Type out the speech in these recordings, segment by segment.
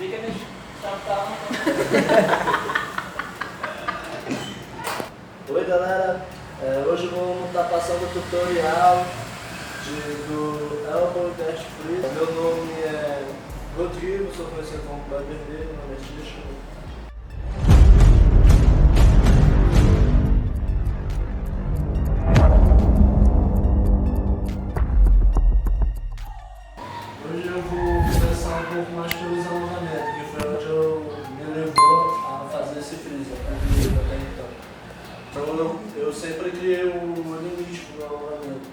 Fica nesse chapéu. Oi galera, hoje vamos estar passando o tutorial do Elbow Dash Free. Meu nome é Rodrigo, sou conhecido como Boy Vermelho, meu nome é artístico. Hoje eu vou começar um pouco mais pelos alongamentos, que foi onde me levou a fazer esse freeze, até então. Então eu sempre criei o limite para o alongamento,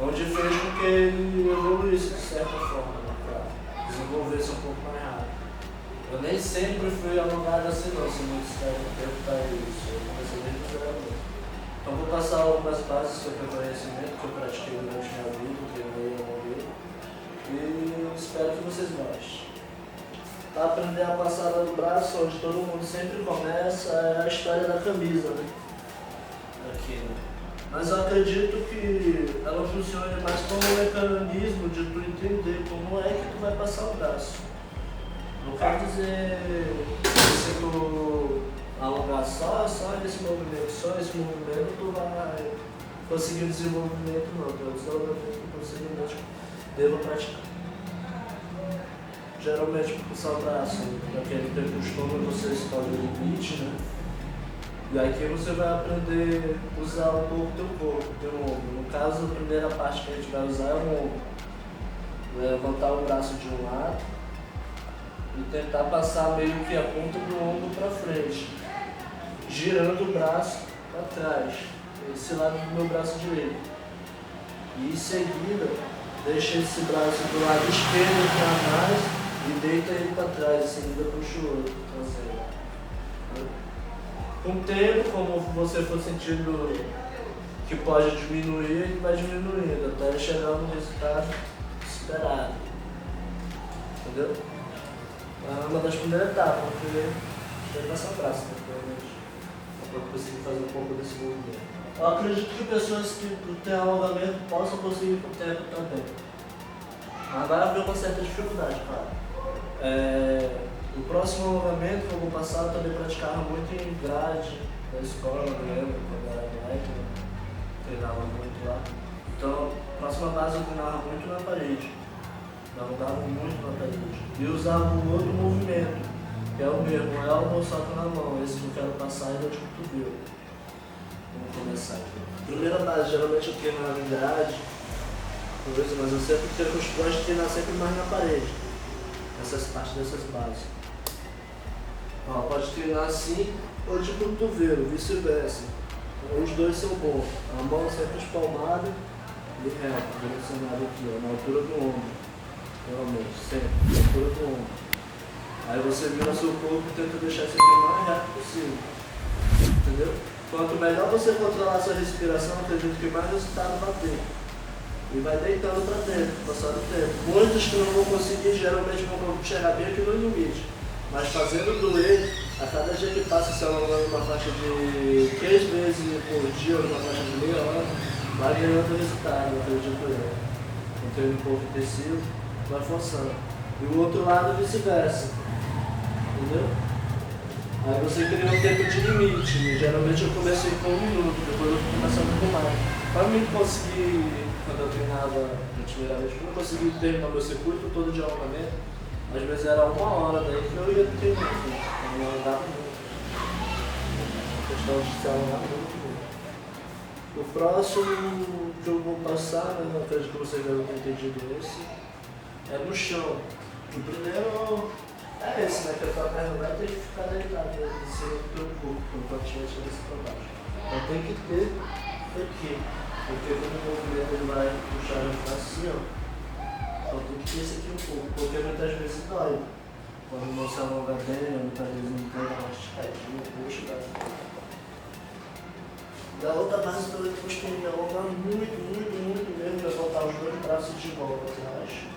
onde fez com que ele evoluísse de certa forma, né, para desenvolver-se um pouco mais rápido. Eu nem sempre fui alongado assim não, se muito tempo para isso, eu comecei desde o zero. Então vou passar algumas bases do meu conhecimento que eu pratiquei durante minha vida, treinei ao longo e eu espero que vocês gostem. Para aprender a passada do braço, onde todo mundo sempre começa, é a história da camisa, né? Aqui, né? Mas eu acredito que ela funcione mais como um mecanismo de tu entender como é que tu vai passar o braço. Não quer dizer que se tu alongar só esse movimento tu vai conseguir desenvolvimento não. Tem outros alongamentos que possivelmente devo praticar. Geralmente para puxar o braço, para quem tem costume, você escolhe o limite, né? E aqui você vai aprender a usar um pouco do teu corpo, teu ombro. No caso, a primeira parte que a gente vai usar é o ombro. Levantar o braço de um lado e tentar passar meio que a ponta do ombro para frente, girando o braço para trás, esse lado do meu braço direito. E em seguida, deixa esse braço do lado esquerdo para mais e deita ele para trás, em seguida puxa o outro traseiro. Com o tempo, como você for sentindo que pode diminuir, ele vai diminuindo até chegar no resultado esperado. Entendeu? É uma das primeiras etapas, porque tem que passar o braço, né, para conseguir fazer um pouco desse movimento. Eu acredito que pessoas que têm alongamento possam conseguir com o tempo também. Agora veio uma certa dificuldade, claro. O próximo alongamento que eu vou passar eu também praticava muito em grade da escola, eu lembro, quando era moleque, treinava muito lá. Então, a próxima base eu treinava muito na parede, eu alongava muito na parede. E usava um outro movimento, que é o mesmo, é o elbow só na mão, esse que eu quero passar ainda de cotovelo. Vamos começar aqui. Primeira base, geralmente eu treinava em grade, mas eu sempre gosto de treinar sempre mais na parede, essas partes dessas bases. Ó, pode treinar assim ou de cotovelo, vice-versa. Os dois são bons. A mão sempre espalmada e reta, direcionada aqui, ó, na altura do ombro. Realmente, sempre, na altura do ombro. Aí você vira seu corpo e tenta deixar isso aqui o mais reto possível. Entendeu? Quanto melhor você controlar a sua respiração, acredito que mais resultado vai ter. E vai deitando para dentro, passar o tempo. Muitos que não vão conseguir, geralmente vão chegar bem aqui no limite. Mas fazendo doer, a cada dia que passa, se alongando uma faixa de 3 vezes por dia, ou uma faixa de meia hora, vai ganhando resultado, acredito eu. Com treino um pouco intensivo, vai forçando. E o outro lado vice-versa. Entendeu? Aí você cria um tempo de limite. Geralmente eu comecei com 1 minuto, depois eu fui começando com mais. Para mim conseguir, quando eu treinava primeiramente, eu não consegui terminar meu circuito todo de alongamento. Às vezes era 1 hora, daí que eu ia treinar, eu não andava muito. A questão de se alongar muito. O próximo que eu vou passar, né, acredito que vocês devem ter entendido esse, é no chão. O primeiro é esse, né, que a tua perna vai ter que ficar deitada em cima do teu corpo, quando estiver chegando para baixo. Então tem que ter aqui, porque quando o movimento ele vai puxar para assim, ó. Então tem que ter esse aqui um pouco, porque muitas vezes dói. Quando não se alonga bem, muitas vezes não tem uma esticadinha, puxa, dá. Da outra base também depois tem que alongar muito mesmo, para voltar os 2 braços de volta atrás.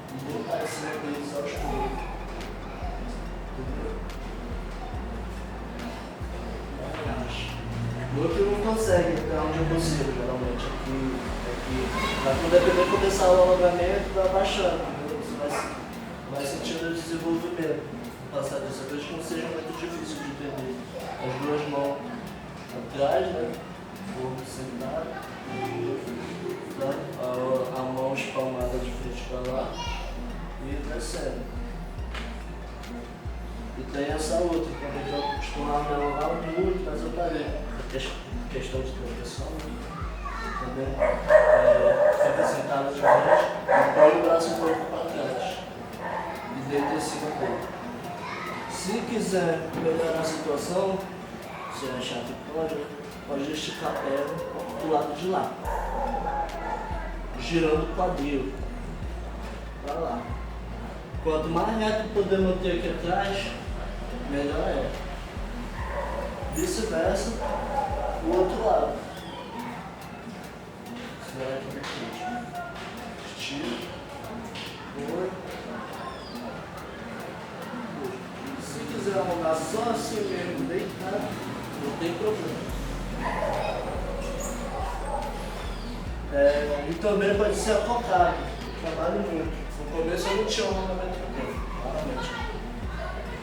E botar esse mecanismo aos poucos. O outro não consegue, até onde eu consigo, geralmente. Aqui. Mas quando depender de começar o alongamento, vai baixando. Você vai que não seja muito difícil de entender. As duas mãos atrás, né? O corpo sentado, né? A mão espalmada de frente para lá e descendo. E tem essa outra, que eu costumava alongar muito, mas eu parei. Questão de proteção, entendeu? Fica sentado de frente, põe o braço um pouco para trás e deita em cima dele. Se quiser melhorar a situação, se achar que pode esticar a perna do lado de lá, girando o quadril para lá. Quanto mais reto puder manter aqui atrás, melhor é. Vice-versa, o outro lado. Certo, estira, põe. Se quiser alongar só assim mesmo, deitado, não tem problema. E também pode ser acocado, trabalho muito. No começo eu não tinha um alongamento tempo, claramente.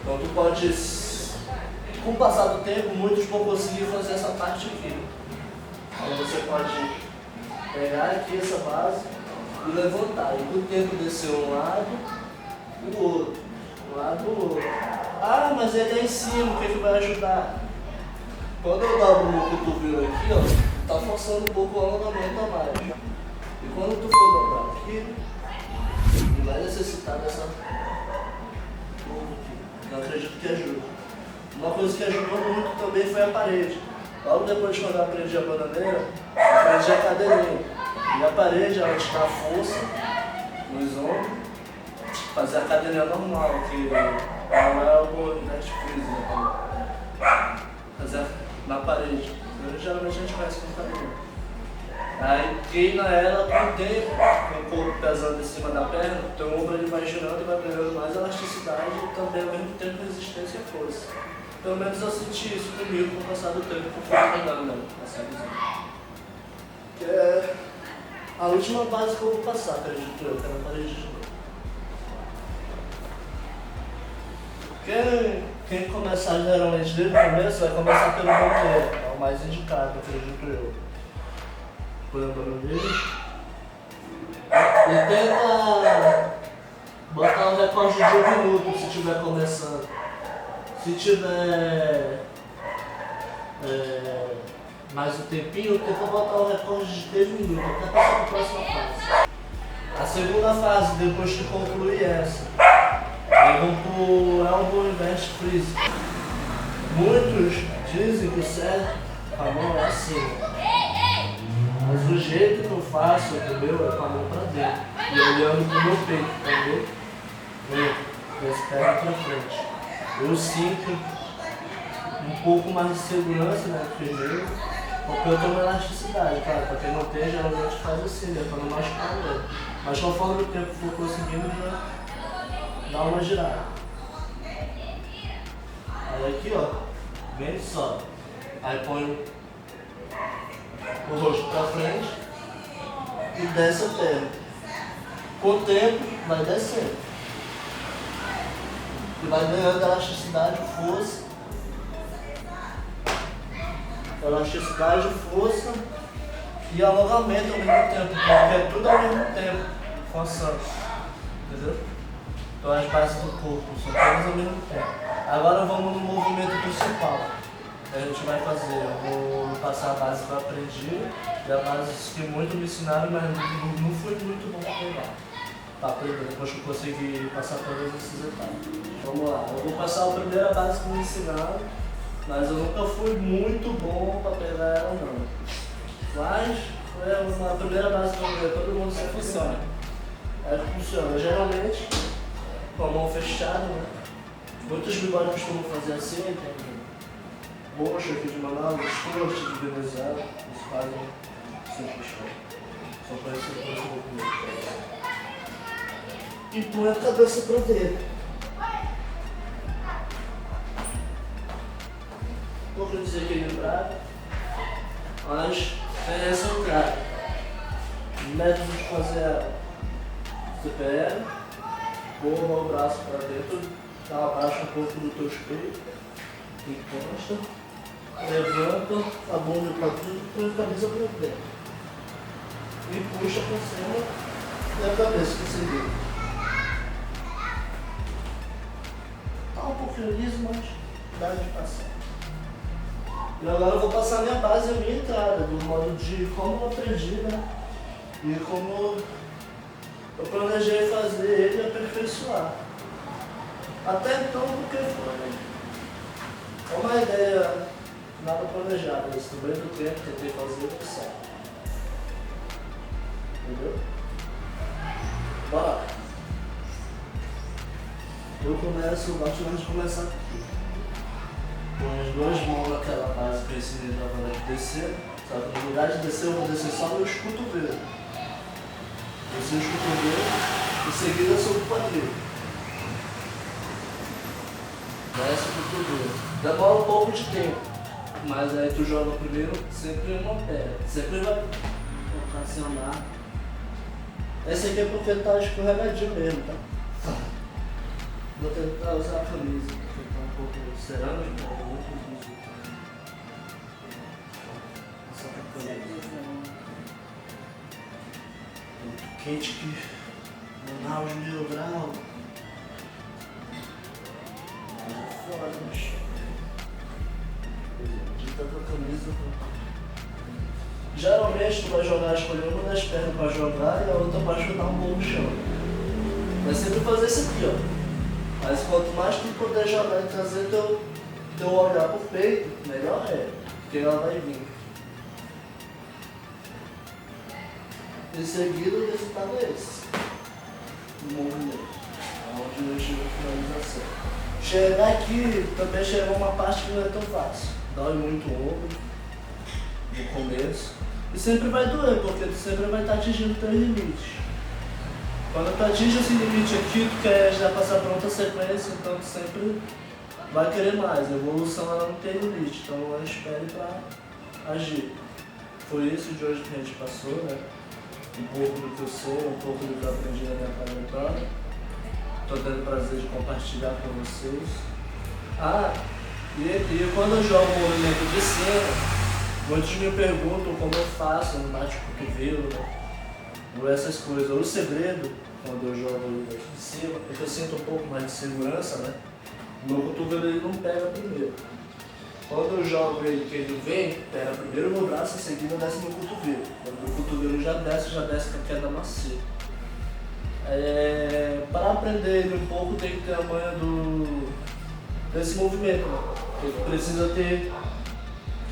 Então tu pode, com o passar do tempo, muitos vão conseguir fazer essa parte aqui. Então você pode pegar aqui essa base e levantar. E com o tempo descer um lado e o outro. Um lado e o outro. Ah, mas ele é em cima, o que vai ajudar? Quando eu dobro no cotovelo aqui, ó, tá forçando um pouco o alongamento a mais. E quando tu for dobrar aqui, vai necessitar dessa curva aqui. Eu acredito que ajuda. Uma coisa que ajudou muito também foi a parede. Logo depois, quando eu aprendi a bananeira, eu aprendi a cadeirinha. E a parede, ela te dá força nos ombros, fazer a cadeirinha normal, que não é o invert freeze, fazer na parede. Geralmente a gente faz com cadeirinha. Aí treina ela com o tempo, com o corpo pesando em cima da perna, o teu ombro ele vai girando e vai ganhando mais elasticidade e também ao mesmo tempo resistência e força. Pelo menos eu senti isso comigo com o passar do tempo, que eu fui treinando, né? Que é a última base que eu vou passar, acredito eu, que é na parede de novo. Quem começar geralmente desde o começo vai começar pelo bandeira, é o mais indicado, acredito eu. Põe a bananeira e tenta botar um recorde de 1 minuto se estiver começando. Se tiver mais um tempinho, tenta botar um recorde de 3 minutos, até passar para a próxima fase. A segunda fase, depois que concluir essa, vamos para o elbow invert freeze. Muitos dizem que o certo a mão é assim. Mas o jeito que eu faço, entendeu? É com a mão pra dentro. E olhando pro meu peito, entendeu? Esse perna pra frente. Eu sinto um pouco mais de segurança, né? Primeiro, porque eu tenho uma elasticidade, claro. Pra quem não tem, geralmente faz assim, né? Pra não machucar o dedo. Mas conforme o tempo for conseguindo, já dá uma girada. Aí aqui, ó, vem e sobe. Aí põe o rosto para frente e desce a perna. Com o tempo, vai descendo. E vai ganhando elasticidade, força. Elasticidade, força e alongamento ao mesmo tempo. Porque é tudo ao mesmo tempo, forçando. Entendeu? Então as bases do corpo são todas ao mesmo tempo. Agora vamos no movimento principal. A gente vai fazer, eu vou passar a base que eu aprendi, e a base que muito me ensinaram, mas não foi muito bom para pegar. Tá, depois que eu consegui passar todas essas etapas. Vamos lá, eu vou passar a primeira base que me ensinaram, mas eu nunca fui muito bom para pegar ela não. Mas foi a primeira base que eu vi, todo mundo se funciona. Funciona, geralmente com a mão fechada, né? Muitos bigodes costumam fazer assim, tem Bocha aqui de Manaus, Escote de Venezuela, eles fazem simples. Só para esse movimento. E põe a cabeça para dentro. Um pouco desequilibrado, mas tem essa entrada. Método de fazer ela. Você pega, curva o braço para dentro Tá, abaixa um pouco do teu peito, encosta, levanta a bunda para tudo, põe a cabeça para dentro. E puxa para cima da cabeça que seguir. Tá um pouquinho liso, mas dá de passar. E agora eu vou passar a minha base e a minha entrada, do modo de como eu aprendi, né? E como eu planejei fazer ele e aperfeiçoar. Até então, porque foi uma ideia nada planejada, isso no meio do tempo tentei fazer o que certo. Entendeu? Bora lá. Eu começo, eu gosto mais de começar aqui. Com as duas mãos naquela base que eu ensinei na hora de descer. Só que no lugar de descer, eu vou descer só meus cotovelos. Descer os cotovelos, em seguida sobre o quadril. Desce o cotovelo. Demora um pouco de tempo, mas aí tu joga primeiro sempre uma perna. Sempre vai ocasionar. Esse aqui é porque tá escorregadinho mesmo, tá? Vou tentar usar a camisa, porque tá um pouco cerâmica, muito liso. Essa camisa. Muito quente que Manaus 1000 graus. Fora, bicho. Dita com a camisa. Geralmente tu vai jogar, escolher uma das pernas para jogar e a outra para chutar um pouco no chão. Vai sempre fazer isso aqui, ó. Mas quanto mais tu puder jogar e trazer teu olhar pro peito, melhor é. Porque ela vai vir. Em seguida o resultado é esse. O movimento. Onde eu chego a finalização. Chegar aqui também chegou uma parte que não é tão fácil. Dói muito o ombro no começo. E sempre vai doer, porque tu sempre vai estar atingindo teus limites. Quando tu atinge esse limite aqui, tu quer já passar para outra sequência, então tu sempre vai querer mais. A evolução ela não tem limite, então ela espere para agir. Foi isso de hoje que a gente passou, né? Um pouco do que eu sei, um pouco do que eu aprendi na minha trajetória. Estou tendo prazer de compartilhar com vocês. E quando eu jogo o movimento de cima, muitos me perguntam como eu faço, no bate cotovelo, né? Ou essas coisas. O segredo, quando eu jogo ele de cima, é que eu sinto um pouco mais de segurança, né? O meu cotovelo ele não pega primeiro. Quando eu jogo ele, que ele vem, pega primeiro o meu braço, em seguida desce meu cotovelo. Quando o meu cotovelo já desce com a queda macia. Para aprender ele um pouco tem que ter a manha desse movimento, né? Ele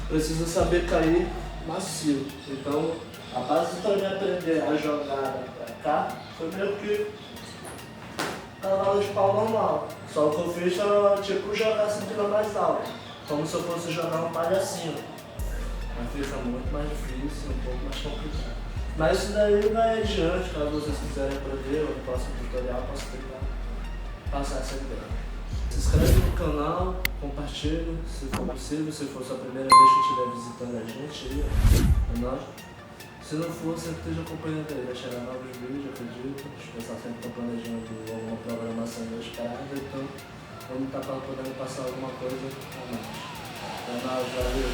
precisa saber cair macio. Então, a base para me aprender a jogar pra cá foi meio que cavalo de pau normal. Só que eu fiz tipo jogar a cintura mais alta, como se eu fosse jogar um palhacinho. Mas fica muito mais difícil, um pouco mais complicado. Mas isso daí vai adiante, caso vocês quiserem aprender, ou no próximo tutorial posso tentar passar essa ideia. Se inscreve no canal, compartilha, se for possível, se for sua primeira vez que estiver visitando a gente, é nóis. Se não for, sempre esteja acompanhando aí, vai chegar novos vídeos, acredito. Os pessoal sempre estão planejando alguma programação inesperada, então vamos estar podendo passar alguma coisa a mais. É nóis, valeu!